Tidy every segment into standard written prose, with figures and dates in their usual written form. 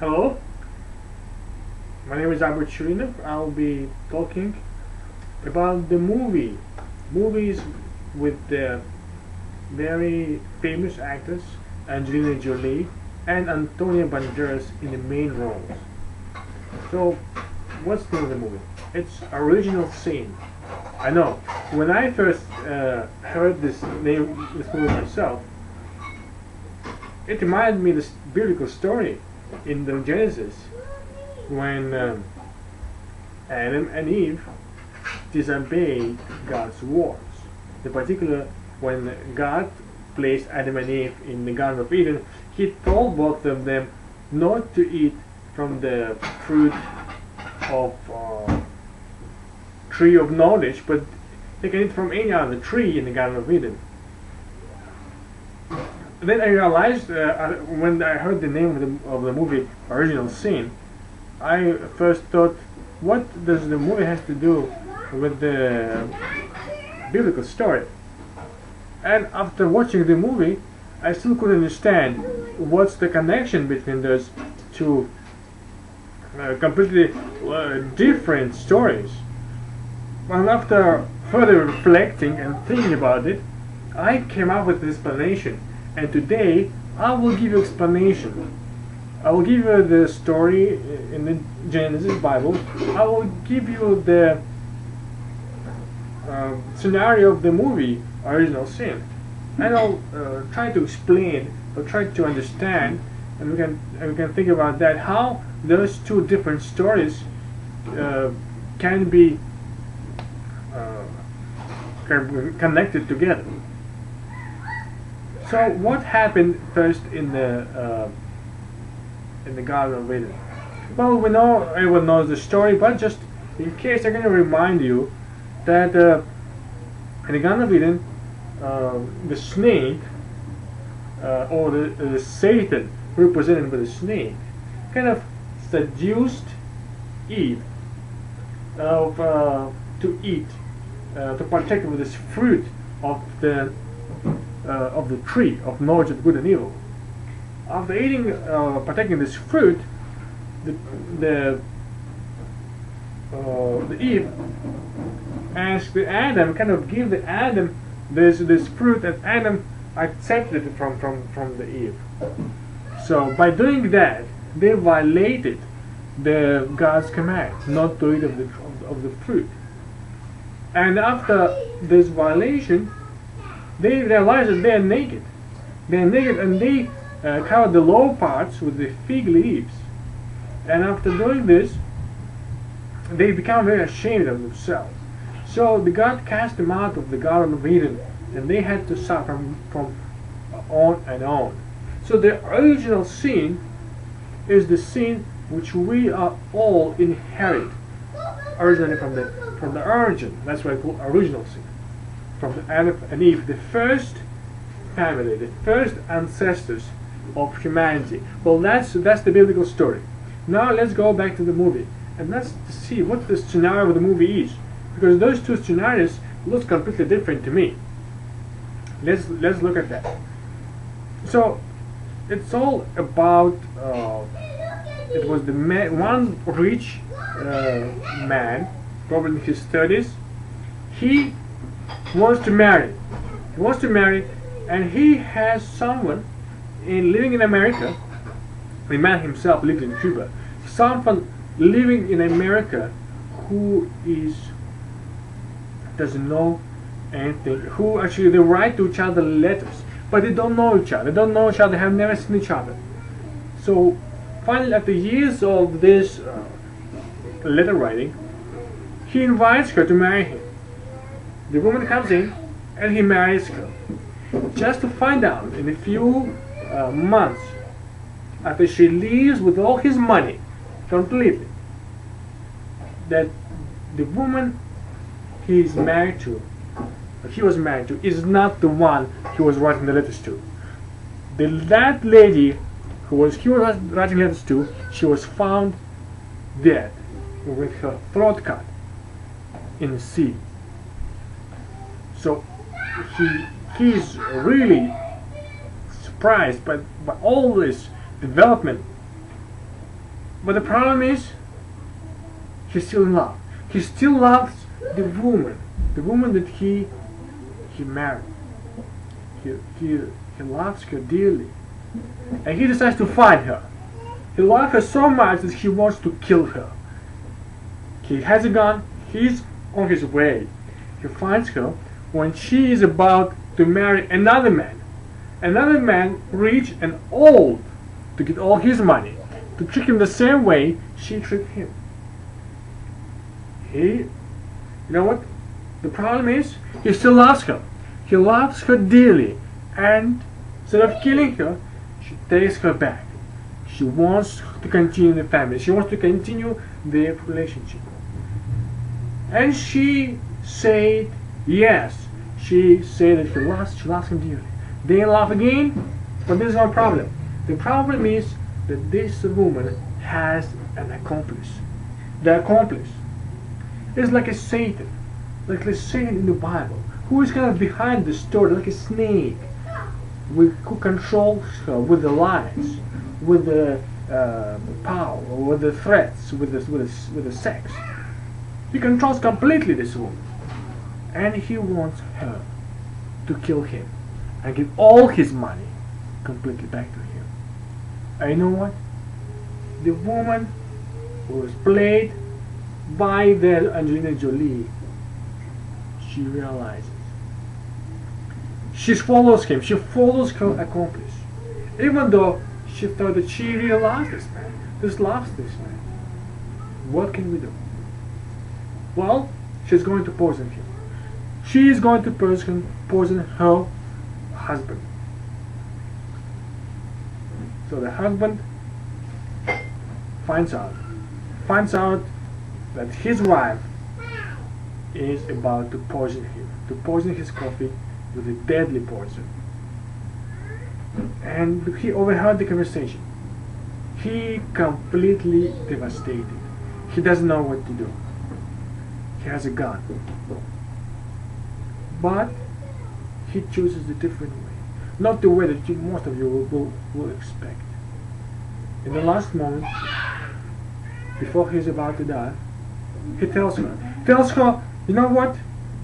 Hello, my name is Angelina. I'll be talking about the movies with the very famous actors Angelina Jolie and Antonio Banderas in the main roles. So, what's the name of the movie? It's Original Sin. I know. When I first heard this movie myself, it reminded me of this biblical story in the Genesis when Adam and Eve disobeyed God's words. In particular, when God placed Adam and Eve in the Garden of Eden, He told both of them not to eat from the fruit of tree of knowledge, but they can eat from any other tree in the Garden of Eden. Then I realized when I heard the name of the movie Original Sin, I first thought, what does the movie have to do with the biblical story? And after watching the movie, I still couldn't understand what's the connection between those two completely different stories. And after further reflecting and thinking about it, I came up with this explanation. And today, I will give you explanation. I will give you the story in the Genesis Bible. I will give you the scenario of the movie Original Sin, and I'll try to explain or try to understand, and we can think about that, how those two different stories can be connected together. So what happened first in the Garden of Eden? Well, we know, everyone knows the story, but just in case, I'm going to remind you that in the Garden of Eden, the snake, or the Satan, represented by the snake, kind of seduced Eve to eat, to partake of this fruit of the tree of knowledge of good and evil. After eating, partaking this fruit, the Eve asked Adam, kind of give the Adam this fruit, and Adam accepted it from the Eve. So by doing that, they violated God's command not to eat of the fruit. And after this violation, they realize that they are naked. They are naked, and they cover the lower parts with the fig leaves. And after doing this, they become very ashamed of themselves. So the God cast them out of the Garden of Eden, and they had to suffer from on and on. So the original sin is the sin which we are all inherit, originally from the origin. That's why I call original sin. From the Adam and Eve, the first family, the first ancestors of humanity. Well, that's the biblical story. Now let's go back to the movie, and let's see what the scenario of the movie is, because those two scenarios look completely different to me. Let's look at that. So it's all about it was one rich man, probably in his 30s. He wants to marry. He wants to marry, and he has someone living in America. The man himself lived in Cuba. Someone living in America who doesn't know anything. Who actually, they write to each other letters, but they don't know each other. They don't know each other. They have never seen each other. So finally, after years of this letter writing, he invites her to marry him. The woman comes in, and he marries her, just to find out in a few months after she leaves with all his money completely, that the woman he was married to is not the one he was writing the letters to. That lady he was writing letters to, she was found dead with her throat cut in the sea. So he's really surprised by all this development But the problem is, he's still in love. He still loves the woman that he married. He loves her dearly, and he decides to find her. He loves her so much that he wants to kill her. He has a gun. He's on his way. He finds her when she is about to marry another man. Another man, rich and old, to get all his money, to treat him the same way she treated him. You know what? The problem is, he still loves her. He loves her dearly, and instead of killing her, she takes her back. She wants to continue the family. She wants to continue their relationship. And she said yes. She said that she loves him dearly. They in love again, but there's no problem. The problem is that this woman has an accomplice. The accomplice is like a Satan, like a Satan in the Bible, who is kind of behind the story, like a snake, who controls her with the lies, with the power, with the threats, with the sex. He controls completely this woman, and he wants her to kill him and give all his money completely back to him. And you know what? The woman was played by the Angelina Jolie. She realizes. She follows him. She follows her accomplice, even though she thought that she really loves this man. Loves this man. What can we do? Well, she's going to poison him. She is going to poison her husband. So the husband finds out that his wife is about to poison him, to poison his coffee with a deadly poison. And he overheard the conversation. He completely devastated. He doesn't know what to do. He has a gun. But he chooses a different way. Not the way that most of you will expect. In the last moment, before he's about to die, he tells her, you know what?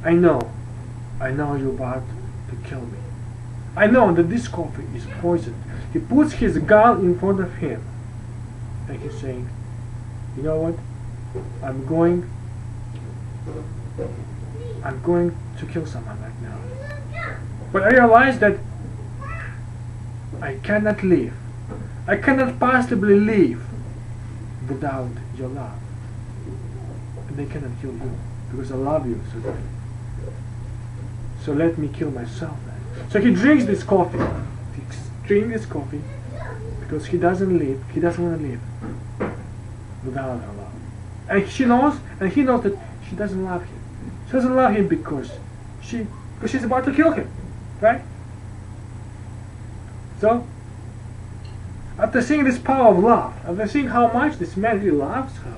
I know you're about to kill me. I know that this coffee is poisoned. He puts his gun in front of him, and he's saying, you know what? I'm going to kill someone right now. But I realize that I cannot live. I cannot possibly live without your love. And I cannot kill you because I love you so dearly. So let me kill myself then. So he drinks this coffee. He drinks this coffee because he doesn't want to live without her love. And he knows that she doesn't love him. She doesn't love him because she's about to kill him, right? So, after seeing this power of love, after seeing how much this man really loves her,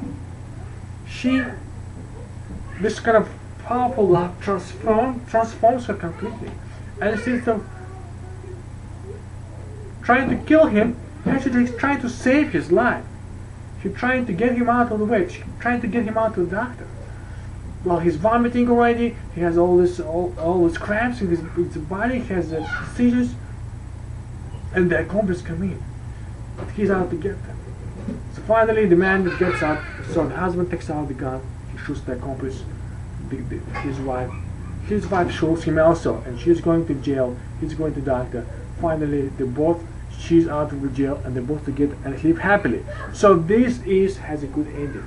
this kind of powerful love transforms her completely. And instead of trying to kill him, she's trying to save his life. She's trying to get him out of the way. She's trying to get him out to the doctor. Well, he's vomiting already. He has all these cramps in his body. He has seizures, and the accomplice come in. But he's out to get them. So finally, the man gets out. So the husband takes out the gun. He shoots the accomplice, his wife. His wife shoots him also, and she's going to jail. He's going to doctor. Finally, she's out of the jail, and they both together and live happily. So this has a good ending.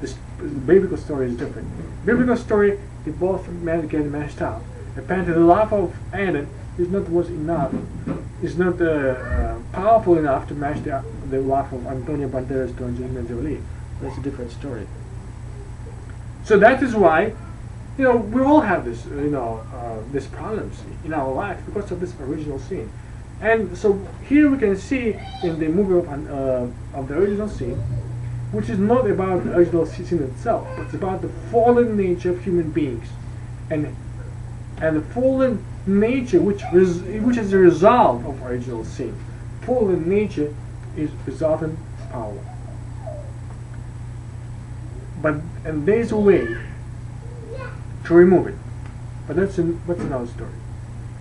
The biblical story is different. Biblical story, they both men get messed up. Apparently, the love of Adam is not powerful enough to match the love of Antonio Banderas to Angelina Jolie. That's a different story. So that is why, we all have this, these problems in our life because of this original sin. And so here we can see in the movie of the original sin, which is not about the original sin itself, but it's about the fallen nature of human beings, and the fallen nature which is a result of original sin. Fallen nature is resultant power. and there's a way to remove it. But that's another story.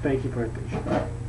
Thank you for your attention.